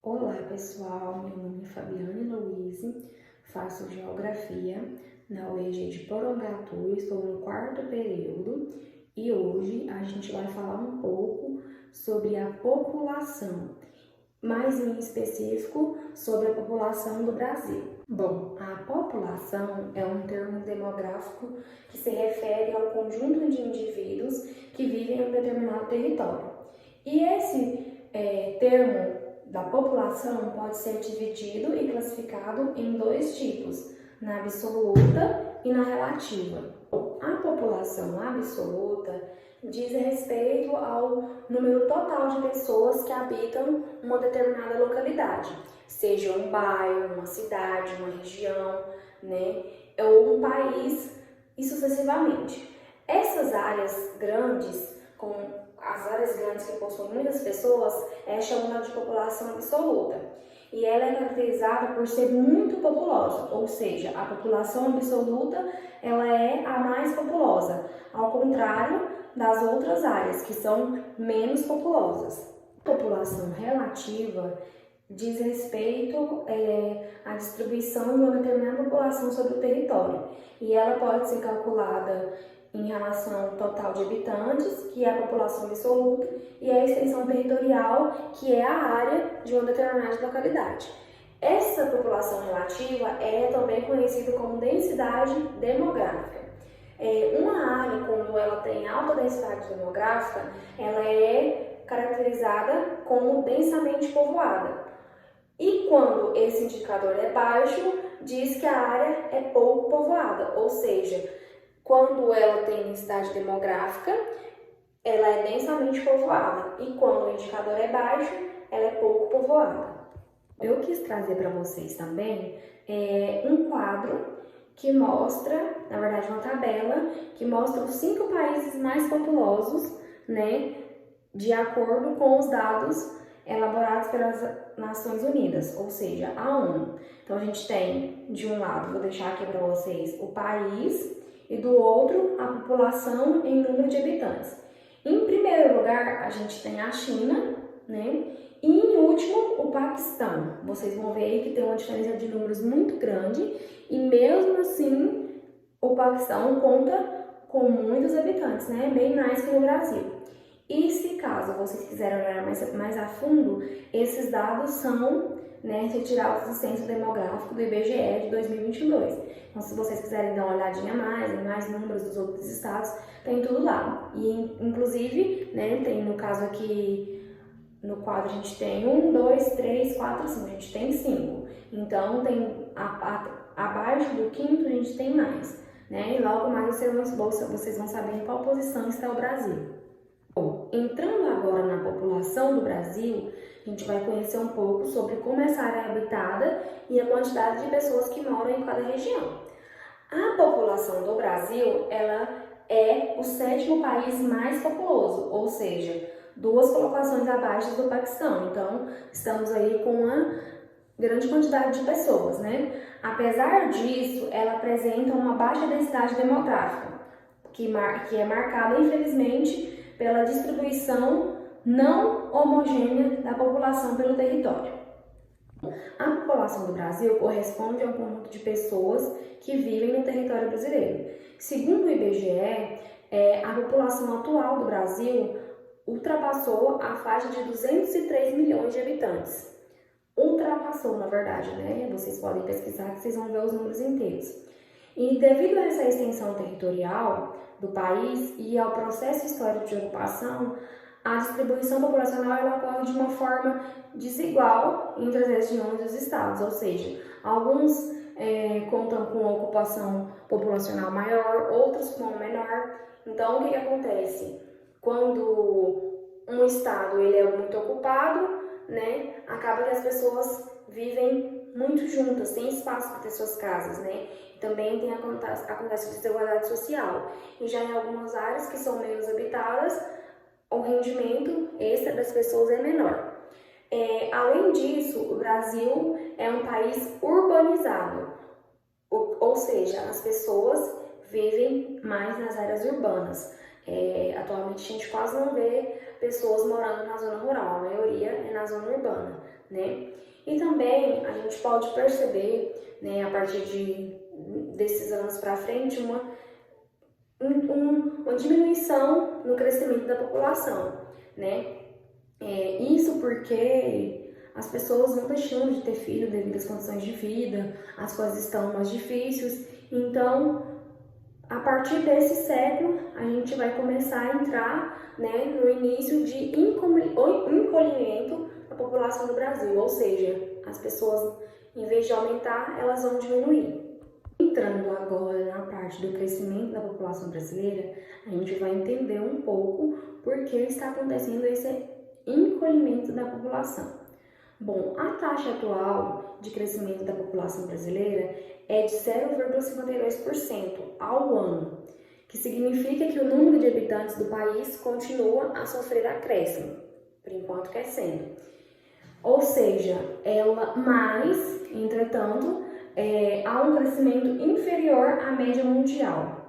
Olá pessoal, meu nome é Fabiane Luiz, faço Geografia na UEG de Porangatu, estou no quarto período e hoje a gente vai falar um pouco sobre a população, mais em específico sobre a população do Brasil. Bom, a população é um termo demográfico que se refere ao conjunto de indivíduos que vivem em um determinado território. E esse termo da população pode ser dividido e classificado em dois tipos, na absoluta e na relativa. A população absoluta diz respeito ao número total de pessoas que habitam uma determinada localidade, seja um bairro, uma cidade, uma região, ou um país e sucessivamente. Essas áreas grandes, as áreas grandes que possuem muitas pessoas, é chamada de população absoluta. E ela é caracterizada por ser muito populosa, ou seja, a população absoluta ela é a mais populosa, ao contrário das outras áreas, que são menos populosas. A população relativa diz respeito à distribuição de uma determinada população sobre o território, e ela pode ser calculada em relação ao total de habitantes, que é a população absoluta, e a extensão territorial, que é a área de uma determinada localidade. Essa população relativa é também conhecida como densidade demográfica. Uma área, quando ela tem alta densidade demográfica, ela é caracterizada como densamente povoada. E quando esse indicador é baixo, diz que a área é pouco povoada, ou seja, quando ela tem densidade demográfica, ela é densamente povoada, e quando o indicador é baixo, ela é pouco povoada. Eu quis trazer para vocês também um quadro que mostra, na verdade uma tabela, que mostra os 5 países mais populosos, de acordo com os dados elaborados pelas Nações Unidas, ou seja, a ONU. Então a gente tem, de um lado, vou deixar aqui para vocês o país, e do outro, a população em número de habitantes. Em primeiro lugar, a gente tem a China, e em último, o Paquistão. Vocês vão ver aí que tem uma diferença de números muito grande, e mesmo assim, o Paquistão conta com muitos habitantes, bem mais que no Brasil. E se caso vocês quiserem olhar mais a fundo, esses dados são retirados do Censo Demográfico do IBGE de 2022. Então, se vocês quiserem dar uma olhadinha em mais números dos outros estados, tem tudo lá. E, inclusive, tem no caso aqui, no quadro a gente tem 1, 2, 3, 4, 5, a gente tem 5. Então, tem abaixo do quinto a gente tem mais, E logo mais vocês vão saber em qual posição está o Brasil. Bom, entrando agora na população do Brasil, a gente vai conhecer um pouco sobre como essa área é habitada e a quantidade de pessoas que moram em cada região. A população do Brasil, ela é o 7º país mais populoso, ou seja, 2 colocações abaixo do Paquistão. Então, estamos aí com uma grande quantidade de pessoas, Apesar disso, ela apresenta uma baixa densidade demográfica, que é marcada, infelizmente, pela distribuição não homogênea da população pelo território. A população do Brasil corresponde a um conjunto de pessoas que vivem no território brasileiro. Segundo o IBGE, a população atual do Brasil ultrapassou a faixa de 203 milhões de habitantes. Ultrapassou, na verdade, Vocês podem pesquisar que vocês vão ver os números inteiros. E devido a essa extensão territorial do país e ao processo histórico de ocupação, a distribuição populacional ela ocorre de uma forma desigual entre as regiões dos estados, ou seja, alguns contam com uma ocupação populacional maior, outros com uma menor. Então, o que acontece? Quando um estado ele é muito ocupado, acaba que as pessoas vivem muito juntas, sem espaço para ter suas casas, Também acontece desigualdade social. E já em algumas áreas que são menos habitadas, o rendimento extra das pessoas é menor. Além disso, o Brasil é um país urbanizado, ou seja, as pessoas vivem mais nas áreas urbanas. Atualmente a gente quase não vê pessoas morando na zona rural, a maioria é na zona urbana, né? E também a gente pode perceber, né, a partir desses anos para frente, uma diminuição no crescimento da população, né? Isso porque as pessoas vão deixando de ter filho devido às condições de vida, as coisas estão mais difíceis. Então, a partir desse século, a gente vai começar a entrar, né, no início de encolhimento da população do Brasil, ou seja, as pessoas, em vez de aumentar, elas vão diminuir. Entrando agora na parte do crescimento da população brasileira, a gente vai entender um pouco por que está acontecendo esse encolhimento da população. Bom, a taxa atual de crescimento da população brasileira é de 0,52% ao ano, que significa que o número de habitantes do país continua a sofrer acréscimo, por enquanto crescendo. Ou seja, entretanto, há um crescimento inferior à média mundial,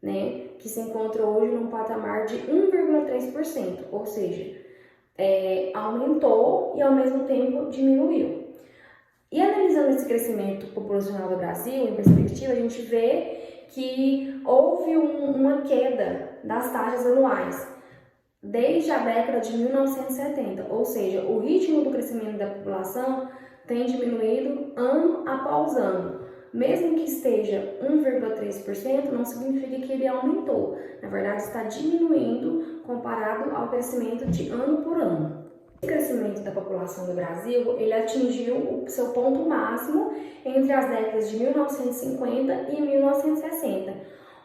né, que se encontra hoje num patamar de 1,3%, ou seja, aumentou e ao mesmo tempo diminuiu. E analisando esse crescimento populacional do Brasil, em perspectiva, a gente vê que houve uma queda das taxas anuais desde a década de 1970, ou seja, o ritmo do crescimento da população tem diminuído ano após ano. Mesmo que esteja 1,3%, não significa que ele aumentou. Na verdade, está diminuindo comparado ao crescimento de ano por ano. O crescimento da população do Brasil, ele atingiu o seu ponto máximo entre as décadas de 1950 e 1960,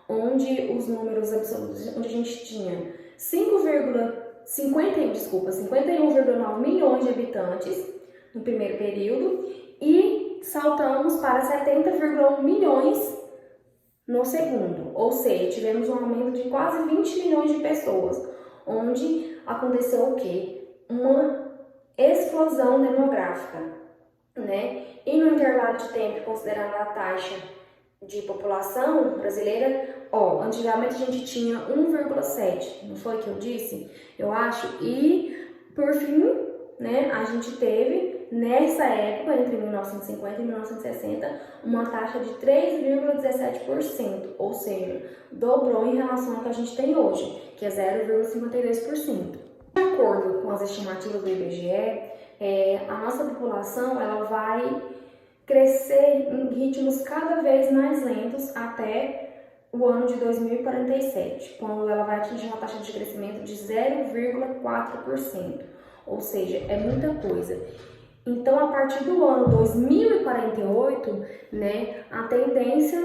onde os números absolutos, onde a gente tinha 51,9 milhões de habitantes no primeiro período e saltamos para 70,1 milhões no segundo, ou seja, tivemos um aumento de quase 20 milhões de pessoas, onde aconteceu o quê? Uma explosão demográfica, né? E no intervalo de tempo, considerando a taxa de população brasileira, antigamente a gente tinha 1,7, não foi que eu disse? Eu acho, e por fim, né, a gente teve nessa época, entre 1950 e 1960, uma taxa de 3,17%, ou seja, dobrou em relação ao que a gente tem hoje, que é 0,52%. De acordo com as estimativas do IBGE, a nossa população ela vai crescer em ritmos cada vez mais lentos até o ano de 2047, quando ela vai atingir uma taxa de crescimento de 0,4%, ou seja, é muita coisa. Então, a partir do ano 2048, né, a tendência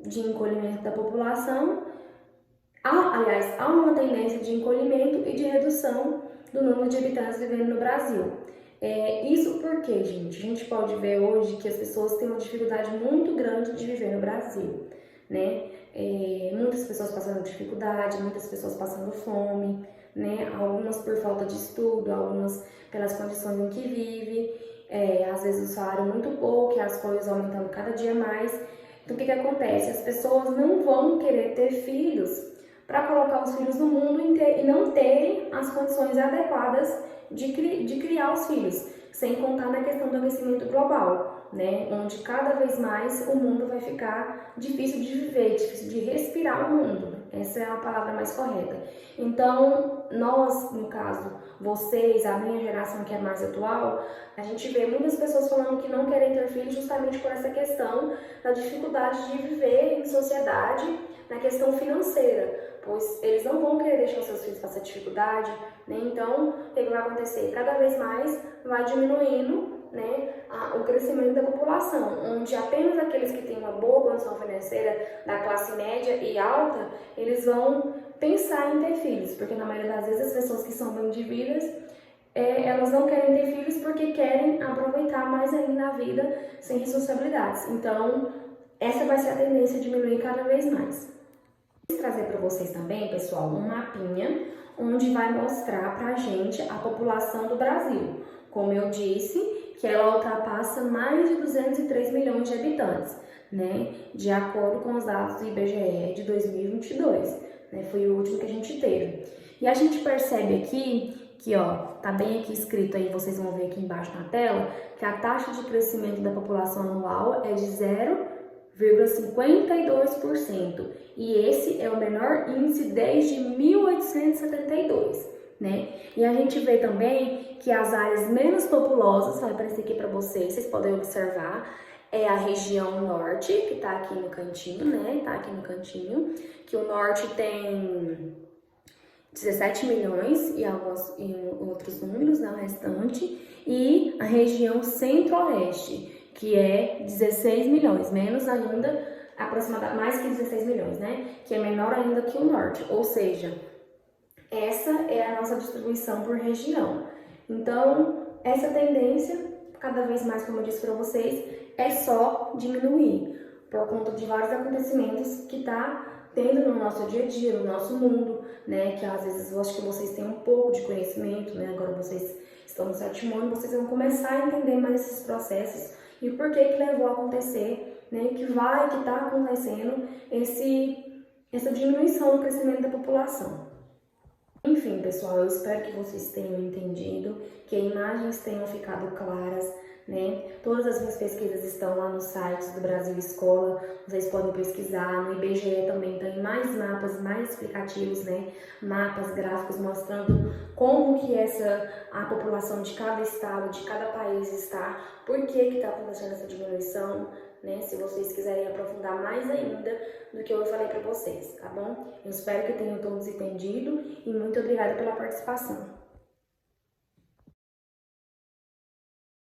de encolhimento da população, há uma tendência de encolhimento e de redução do número de habitantes vivendo no Brasil. Isso porque, gente, a gente pode ver hoje que as pessoas têm uma dificuldade muito grande de viver no Brasil, né? Muitas pessoas passando dificuldade, muitas pessoas passando fome, né? Algumas por falta de estudo, algumas pelas condições em que vive, às vezes o salário muito pouco e as coisas aumentando cada dia mais. Então, o que acontece? As pessoas não vão querer ter filhos para colocar os filhos no mundo e não terem as condições adequadas de criar os filhos, sem contar na questão do aquecimento global, né? Onde cada vez mais o mundo vai ficar difícil de viver, difícil de respirar o mundo. Essa é a palavra mais correta. Então, nós, no caso, vocês, a minha geração que é mais atual, a gente vê muitas pessoas falando que não querem ter filhos justamente por essa questão da dificuldade de viver em sociedade, na questão financeira, pois eles não vão querer deixar os seus filhos passar dificuldade, né? Então, o que vai acontecer? Cada vez mais vai diminuindo, né, o crescimento da população, onde apenas aqueles que têm uma boa condição financeira da classe média e alta, eles vão pensar em ter filhos, porque na maioria das vezes as pessoas que são bem de vidas, elas não querem ter filhos porque querem aproveitar mais ainda a vida sem responsabilidades. Então, essa vai ser a tendência a diminuir cada vez mais. Vou trazer para vocês também, pessoal, um mapinha onde vai mostrar pra gente a população do Brasil. Como eu disse, que ela ultrapassa mais de 203 milhões de habitantes, né? De acordo com os dados do IBGE de 2022, né? Foi o último que a gente teve. E a gente percebe aqui que, ó, tá bem aqui escrito aí, vocês vão ver aqui embaixo na tela, que a taxa de crescimento da população anual é de 0,52%. E esse é o menor índice desde 1872, né? E a gente vê também que as áreas menos populosas, vai aparecer aqui para vocês podem observar, é a região norte, que tá aqui no cantinho, né? Tá aqui no cantinho, que o norte tem 17 milhões e outros números, né, o restante, e a região centro-oeste, que é 16 milhões, menos ainda, aproximadamente mais que 16 milhões, né, que é menor ainda que o norte, ou seja, essa é a nossa distribuição por região. Então, essa tendência, cada vez mais, como eu disse para vocês, é só diminuir, por conta de vários acontecimentos que tá tendo no nosso dia a dia, no nosso mundo, né, que às vezes eu acho que vocês têm um pouco de conhecimento, né, agora vocês estão no 7º ano, vocês vão começar a entender mais esses processos e por que que levou a acontecer, né, que tá acontecendo essa diminuição do crescimento da população. Enfim, pessoal, eu espero que vocês tenham entendido, que as imagens tenham ficado claras, né? Todas as minhas pesquisas estão lá no site do Brasil Escola, vocês podem pesquisar, no IBGE também tem mais mapas, mais explicativos, né? Mapas, gráficos mostrando como que a população de cada estado, de cada país está, por que está acontecendo essa diminuição, né? Se vocês quiserem aprofundar mais ainda do que eu falei para vocês, tá bom? Eu espero que tenham todos entendido e muito obrigada pela participação.